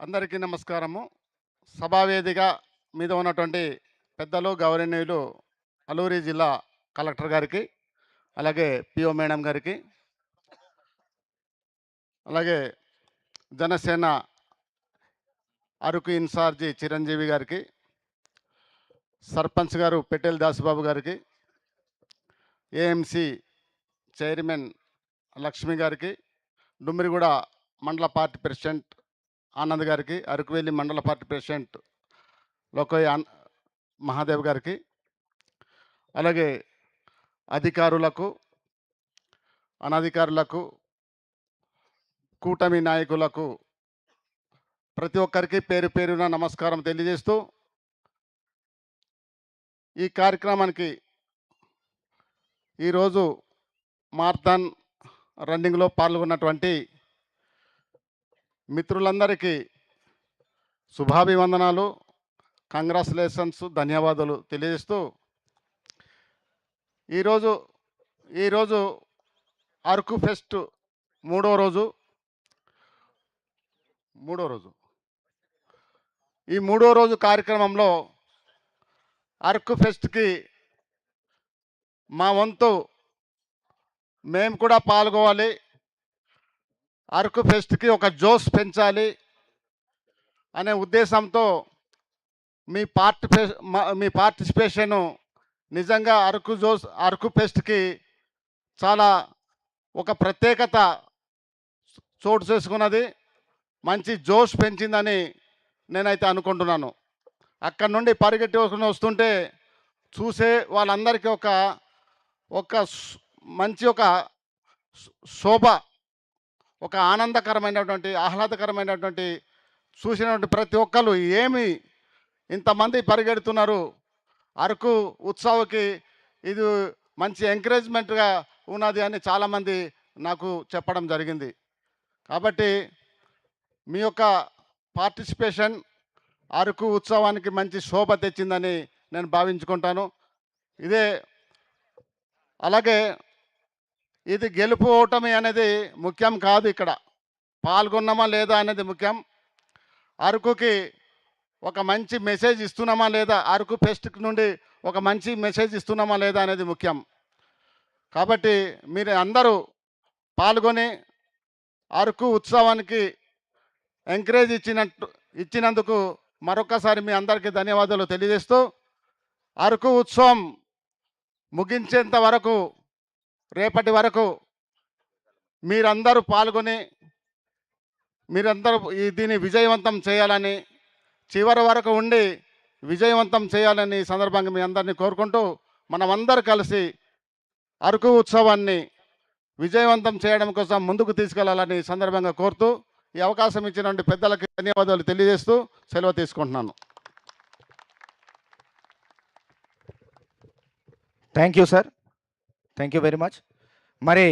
అందరికీ నమస్కారము. సభావేదిక మీద ఉన్నటువంటి పెద్దలు, గౌరవనీయులు అల్లూరి జిల్లా కలెక్టర్ గారికి, అలాగే పిఓ మేడం గారికి, అలాగే జనసేన అరకు ఇన్ఛార్జి చిరంజీవి గారికి, సర్పంచ్ గారు పెట్టెల దాసుబాబు గారికి, ఏఎంసీ చైర్మన్ లక్ష్మి గారికి, డుమ్మిరిగూడ మండల పార్టీ ప్రెసిడెంట్ ఆనంద్ గారికి, అరకువెల్లి మండల పార్టీ ప్రెసిడెంట్ లోకయ్య మహాదేవ్ గారికి, అలాగే అధికారులకు, అనధికారులకు, కూటమి నాయకులకు ప్రతి ఒక్కరికి పేరు పేరున నమస్కారం తెలియజేస్తూ, ఈ కార్యక్రమానికి ఈరోజు మార్థాన్ రన్నింగ్లో పాల్గొన్నటువంటి మిత్రులందరికీ శుభాభివందనాలు, కంగ్రాచులేషన్స్, ధన్యవాదాలు తెలియజేస్తూ, ఈరోజు అరకు ఫెస్ట్ మూడో రోజు. ఈ మూడో రోజు కార్యక్రమంలో అరకు ఫెస్ట్కి మా వంతు మేము కూడా పాల్గొవాలి, అరకు ఫెస్ట్కి ఒక జోష్ పెంచాలి అనే ఉద్దేశంతో మీ పార్టిసిపేషను నిజంగా అరకు ఫెస్ట్కి చాలా ఒక ప్రత్యేకత చోటు చేసుకున్నది, మంచి జోష్ పెంచిందని నేనైతే అనుకుంటున్నాను. అక్కడి నుండి పరిగెట్టి వస్తుంటే చూసే వాళ్ళందరికీ ఒక మంచి శోభ, ఒక ఆనందకరమైనటువంటి, ఆహ్లాదకరమైనటువంటి, చూసినటువంటి ప్రతి ఒక్కరు ఏమి ఇంతమంది పరిగెడుతున్నారు, అరకు ఉత్సవకి ఇది మంచి ఎంకరేజ్మెంట్గా ఉన్నది అని చాలామంది నాకు చెప్పడం జరిగింది. కాబట్టి మీ యొక్క పార్టిసిపేషన్ అరకు ఉత్సవానికి మంచి శోభ తెచ్చిందని నేను భావించుకుంటాను. అలాగే ఇది గెలుపు ఓటమి అనేది ముఖ్యం కాదు, ఇక్కడ పాల్గొన్నామా లేదా అనేది ముఖ్యం. అరకుకి ఒక మంచి మెసేజ్ ఇస్తున్నామా లేదా, అరకు ఫెస్ట్ నుండి ఒక మంచి మెసేజ్ ఇస్తున్నామా లేదా అనేది ముఖ్యం. కాబట్టి మీరు అందరూ పాల్గొని అరకు ఉత్సవానికి ఎంకరేజ్ ఇచ్చినందుకు మరొకసారి మీ అందరికీ ధన్యవాదాలు తెలియజేస్తూ, అరకు ఉత్సవం ముగించేంత వరకు, రేపటి వరకు మీరందరూ పాల్గొని దీన్ని విజయవంతం చేయాలని, చివరి వరకు ఉండి విజయవంతం చేయాలని సందర్భంగా మీ అందరినీ కోరుకుంటూ, మనమందరూ కలిసి అరకు ఉత్సవాన్ని విజయవంతం చేయడం కోసం ముందుకు తీసుకెళ్లాలని సందర్భంగా కోరుతూ, ఈ అవకాశం ఇచ్చినటువంటి పెద్దలకి ధన్యవాదాలు తెలియజేస్తూ సెలవు తీసుకుంటున్నాను. Thank you sir, thank you very much. మరి